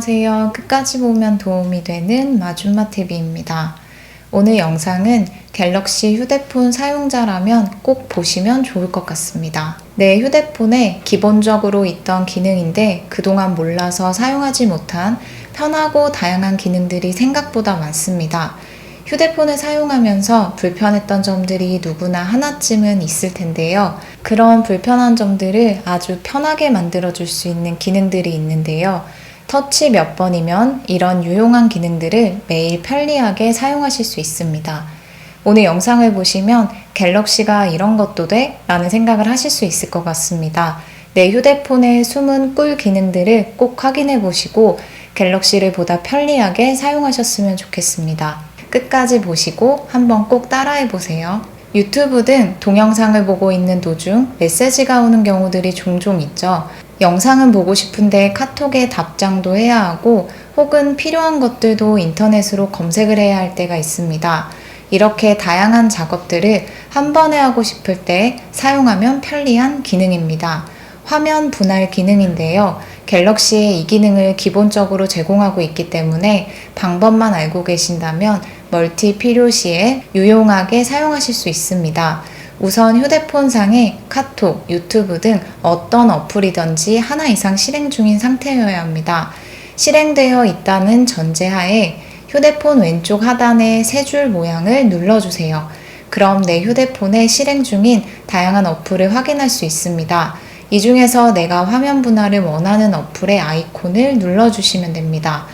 안녕하세요. 끝까지 보면 도움이 되는 마줌마TV입니다. 오늘 영상은 갤럭시 휴대폰 사용자라면 꼭 보시면 좋을 것 같습니다. 내 휴대폰에 기본적으로 있던 기능인데 그동안 몰라서 사용하지 못한 편하고 다양한 기능들이 생각보다 많습니다. 휴대폰을 사용하면서 불편했던 점들이 누구나 하나쯤은 있을 텐데요. 그런 불편한 점들을 아주 편하게 만들어줄 수 있는 기능들이 있는데요. 터치 몇 번이면 이런 유용한 기능들을 매일 편리하게 사용하실 수 있습니다. 오늘 영상을 보시면 갤럭시가 이런 것도 돼? 라는 생각을 하실 수 있을 것 같습니다. 내 휴대폰의 숨은 꿀 기능들을 꼭 확인해 보시고 갤럭시를 보다 편리하게 사용하셨으면 좋겠습니다. 끝까지 보시고 한번 꼭 따라해 보세요. 유튜브 등 동영상을 보고 있는 도중 메시지가 오는 경우들이 종종 있죠. 영상은 보고 싶은데 카톡에 답장도 해야 하고 혹은 필요한 것들도 인터넷으로 검색을 해야 할 때가 있습니다. 이렇게 다양한 작업들을 한 번에 하고 싶을 때 사용하면 편리한 기능입니다. 화면 분할 기능인데요. 갤럭시에 이 기능을 기본적으로 제공하고 있기 때문에 방법만 알고 계신다면 멀티 필요 시에 유용하게 사용하실 수 있습니다. 우선 휴대폰상에 카톡, 유튜브 등 어떤 어플이든지 하나 이상 실행 중인 상태여야 합니다. 실행되어 있다는 전제하에 휴대폰 왼쪽 하단의 세 줄 모양을 눌러주세요. 그럼 내 휴대폰에 실행 중인 다양한 어플을 확인할 수 있습니다. 이 중에서 내가 화면 분할을 원하는 어플의 아이콘을 눌러주시면 됩니다.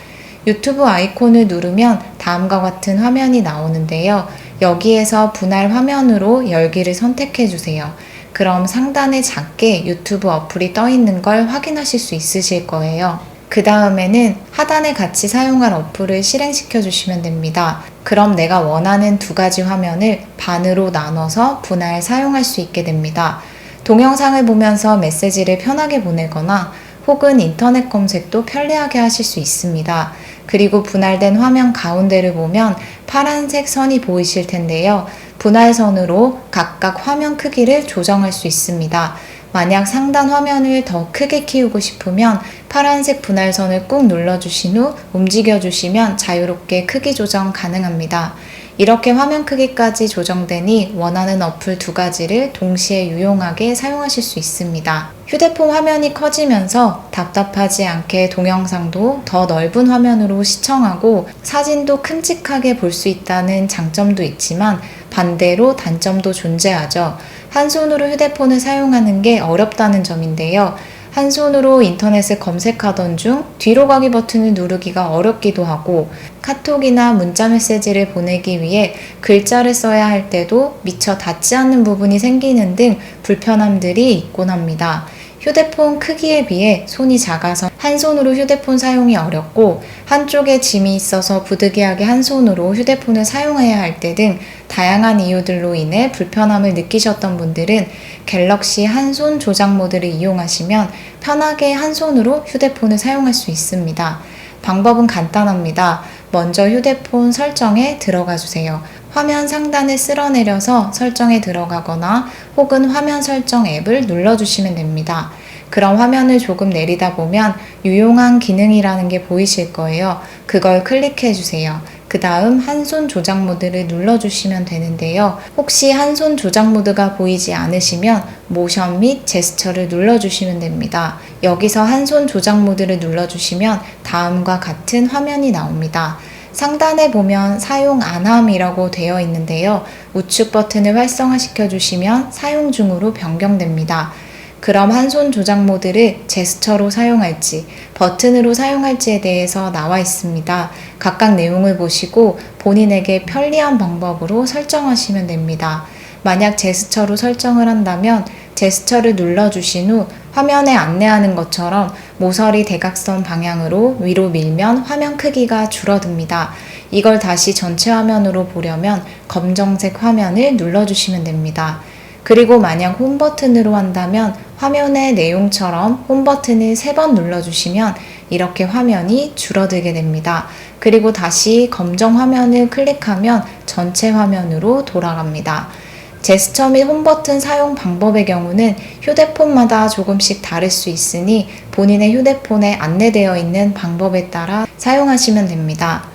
유튜브 아이콘을 누르면 다음과 같은 화면이 나오는데요. 여기에서 분할 화면으로 열기를 선택해 주세요. 그럼 상단에 작게 유튜브 어플이 떠 있는 걸 확인하실 수 있으실 거예요. 그 다음에는 하단에 같이 사용할 어플을 실행시켜 주시면 됩니다. 그럼 내가 원하는 두 가지 화면을 반으로 나눠서 분할 사용할 수 있게 됩니다. 동영상을 보면서 메시지를 편하게 보내거나 혹은 인터넷 검색도 편리하게 하실 수 있습니다. 그리고 분할된 화면 가운데를 보면 파란색 선이 보이실 텐데요. 분할선으로 각각 화면 크기를 조정할 수 있습니다. 만약 상단 화면을 더 크게 키우고 싶으면 파란색 분할선을 꾹 눌러주신 후 움직여주시면 자유롭게 크기 조정 가능합니다. 이렇게 화면 크기까지 조정되니 원하는 어플 두 가지를 동시에 유용하게 사용하실 수 있습니다. 휴대폰 화면이 커지면서 답답하지 않게 동영상도 더 넓은 화면으로 시청하고 사진도 큼직하게 볼 수 있다는 장점도 있지만 반대로 단점도 존재하죠. 한 손으로 휴대폰을 사용하는 게 어렵다는 점인데요. 한 손으로 인터넷을 검색하던 중 뒤로 가기 버튼을 누르기가 어렵기도 하고 카톡이나 문자 메시지를 보내기 위해 글자를 써야 할 때도 미처 닿지 않는 부분이 생기는 등 불편함들이 있곤 합니다. 휴대폰 크기에 비해 손이 작아서 한 손으로 휴대폰 사용이 어렵고 한쪽에 짐이 있어서 부득이하게 한 손으로 휴대폰을 사용해야 할 때 등 다양한 이유들로 인해 불편함을 느끼셨던 분들은 갤럭시 한 손 조작 모드를 이용하시면 편하게 한 손으로 휴대폰을 사용할 수 있습니다. 방법은 간단합니다. 먼저 휴대폰 설정에 들어가 주세요. 화면 상단을 쓸어내려서 설정에 들어가거나 혹은 화면 설정 앱을 눌러주시면 됩니다. 그럼 화면을 조금 내리다 보면 유용한 기능이라는 게 보이실 거예요. 그걸 클릭해 주세요. 그 다음 한 손 조작 모드를 눌러주시면 되는데요. 혹시 한 손 조작 모드가 보이지 않으시면 모션 및 제스처를 눌러주시면 됩니다. 여기서 한 손 조작 모드를 눌러주시면 다음과 같은 화면이 나옵니다. 상단에 보면 사용 안함이라고 되어 있는데요. 우측 버튼을 활성화시켜 주시면 사용 중으로 변경됩니다. 그럼 한 손 조작 모드를 제스처로 사용할지 버튼으로 사용할지에 대해서 나와 있습니다. 각각 내용을 보시고 본인에게 편리한 방법으로 설정하시면 됩니다. 만약 제스처로 설정을 한다면 제스처를 눌러주신 후 화면에 안내하는 것처럼 모서리 대각선 방향으로 위로 밀면 화면 크기가 줄어듭니다. 이걸 다시 전체 화면으로 보려면 검정색 화면을 눌러주시면 됩니다. 그리고 만약 홈 버튼으로 한다면 화면의 내용처럼 홈 버튼을 3번 눌러주시면 이렇게 화면이 줄어들게 됩니다. 그리고 다시 검정 화면을 클릭하면 전체 화면으로 돌아갑니다. 제스처 및 홈버튼 사용 방법의 경우는 휴대폰마다 조금씩 다를 수 있으니 본인의 휴대폰에 안내되어 있는 방법에 따라 사용하시면 됩니다.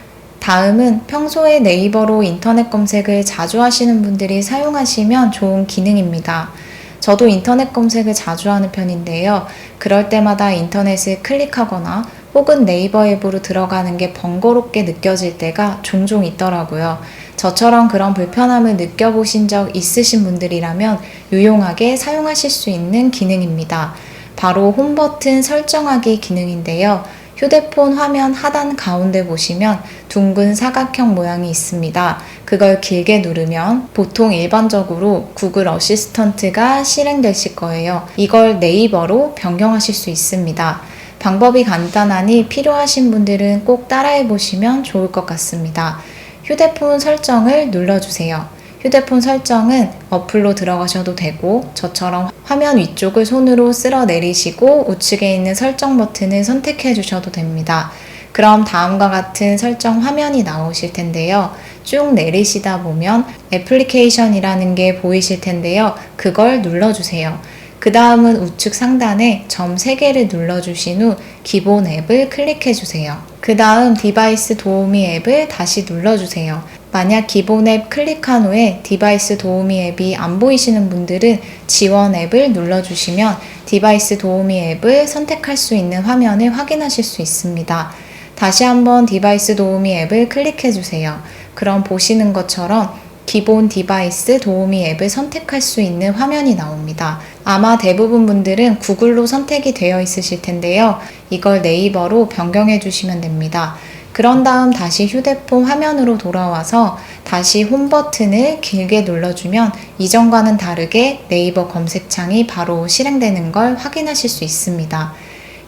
다음은 평소에 네이버로 인터넷 검색을 자주 하시는 분들이 사용하시면 좋은 기능입니다. 저도 인터넷 검색을 자주 하는 편인데요. 그럴 때마다 인터넷을 클릭하거나 혹은 네이버 앱으로 들어가는 게 번거롭게 느껴질 때가 종종 있더라고요. 저처럼 그런 불편함을 느껴보신 적 있으신 분들이라면 유용하게 사용하실 수 있는 기능입니다. 바로 홈 버튼 설정하기 기능인데요. 휴대폰 화면 하단 가운데 보시면 둥근 사각형 모양이 있습니다. 그걸 길게 누르면 보통 일반적으로 구글 어시스턴트가 실행되실 거예요. 이걸 네이버로 변경하실 수 있습니다. 방법이 간단하니 필요하신 분들은 꼭 따라해 보시면 좋을 것 같습니다. 휴대폰 설정을 눌러주세요. 휴대폰 설정은 어플로 들어가셔도 되고 저처럼 화면 위쪽을 손으로 쓸어 내리시고 우측에 있는 설정 버튼을 선택해 주셔도 됩니다. 그럼 다음과 같은 설정 화면이 나오실 텐데요. 쭉 내리시다 보면 애플리케이션이라는 게 보이실 텐데요. 그걸 눌러주세요. 그 다음은 우측 상단에 점 3개를 눌러주신 후 기본 앱을 클릭해주세요. 그 다음 디바이스 도우미 앱을 다시 눌러주세요. 만약 기본 앱 클릭한 후에 디바이스 도우미 앱이 안 보이시는 분들은 지원 앱을 눌러주시면 디바이스 도우미 앱을 선택할 수 있는 화면을 확인하실 수 있습니다. 다시 한번 디바이스 도우미 앱을 클릭해주세요. 그럼 보시는 것처럼 기본 디바이스 도우미 앱을 선택할 수 있는 화면이 나옵니다. 아마 대부분 분들은 구글로 선택이 되어 있으실 텐데요. 이걸 네이버로 변경해 주시면 됩니다. 그런 다음 다시 휴대폰 화면으로 돌아와서 다시 홈 버튼을 길게 눌러주면 이전과는 다르게 네이버 검색창이 바로 실행되는 걸 확인하실 수 있습니다.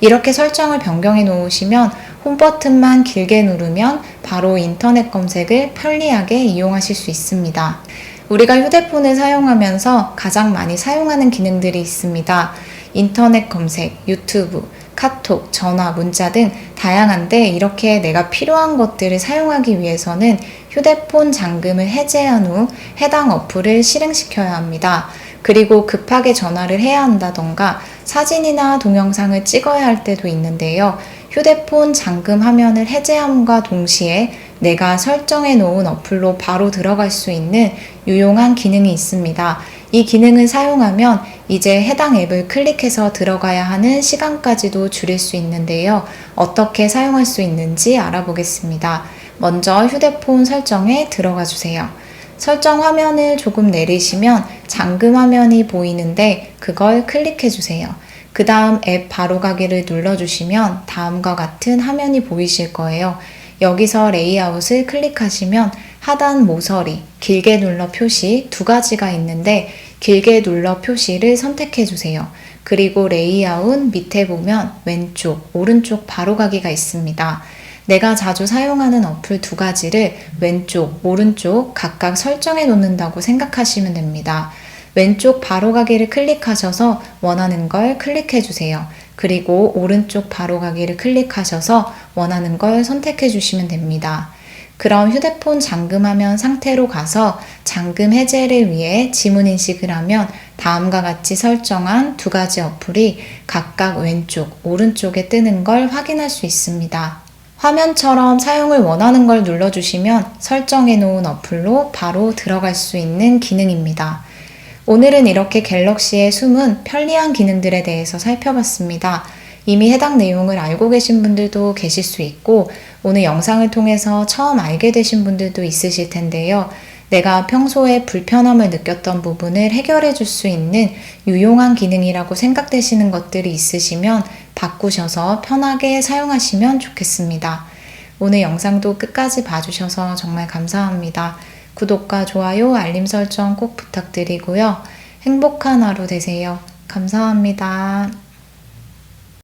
이렇게 설정을 변경해 놓으시면 홈 버튼만 길게 누르면 바로 인터넷 검색을 편리하게 이용하실 수 있습니다. 우리가 휴대폰을 사용하면서 가장 많이 사용하는 기능들이 있습니다. 인터넷 검색, 유튜브, 카톡, 전화, 문자 등 다양한데 이렇게 내가 필요한 것들을 사용하기 위해서는 휴대폰 잠금을 해제한 후 해당 어플을 실행시켜야 합니다. 그리고 급하게 전화를 해야 한다던가 사진이나 동영상을 찍어야 할 때도 있는데요. 휴대폰 잠금 화면을 해제함과 동시에 내가 설정해 놓은 어플로 바로 들어갈 수 있는 유용한 기능이 있습니다. 이 기능을 사용하면 이제 해당 앱을 클릭해서 들어가야 하는 시간까지도 줄일 수 있는데요. 어떻게 사용할 수 있는지 알아보겠습니다. 먼저 휴대폰 설정에 들어가 주세요. 설정 화면을 조금 내리시면 잠금 화면이 보이는데 그걸 클릭해 주세요. 그 다음 앱 바로가기를 눌러주시면 다음과 같은 화면이 보이실 거예요. 여기서 레이아웃을 클릭하시면 하단 모서리, 길게 눌러 표시 두 가지가 있는데 길게 눌러 표시를 선택해 주세요. 그리고 레이아웃 밑에 보면 왼쪽, 오른쪽 바로가기가 있습니다. 내가 자주 사용하는 어플 두 가지를 왼쪽, 오른쪽 각각 설정해 놓는다고 생각하시면 됩니다. 왼쪽 바로가기를 클릭하셔서 원하는 걸 클릭해 주세요. 그리고 오른쪽 바로가기를 클릭하셔서 원하는 걸 선택해 주시면 됩니다. 그럼 휴대폰 잠금화면 상태로 가서 잠금 해제를 위해 지문 인식을 하면 다음과 같이 설정한 두 가지 어플이 각각 왼쪽, 오른쪽에 뜨는 걸 확인할 수 있습니다. 화면처럼 사용을 원하는 걸 눌러주시면 설정해 놓은 어플로 바로 들어갈 수 있는 기능입니다. 오늘은 이렇게 갤럭시의 숨은 편리한 기능들에 대해서 살펴봤습니다. 이미 해당 내용을 알고 계신 분들도 계실 수 있고 오늘 영상을 통해서 처음 알게 되신 분들도 있으실 텐데요. 내가 평소에 불편함을 느꼈던 부분을 해결해 줄 수 있는 유용한 기능이라고 생각되시는 것들이 있으시면 바꾸셔서 편하게 사용하시면 좋겠습니다. 오늘 영상도 끝까지 봐주셔서 정말 감사합니다. 구독과 좋아요, 알림 설정 꼭 부탁드리고요. 행복한 하루 되세요. 감사합니다.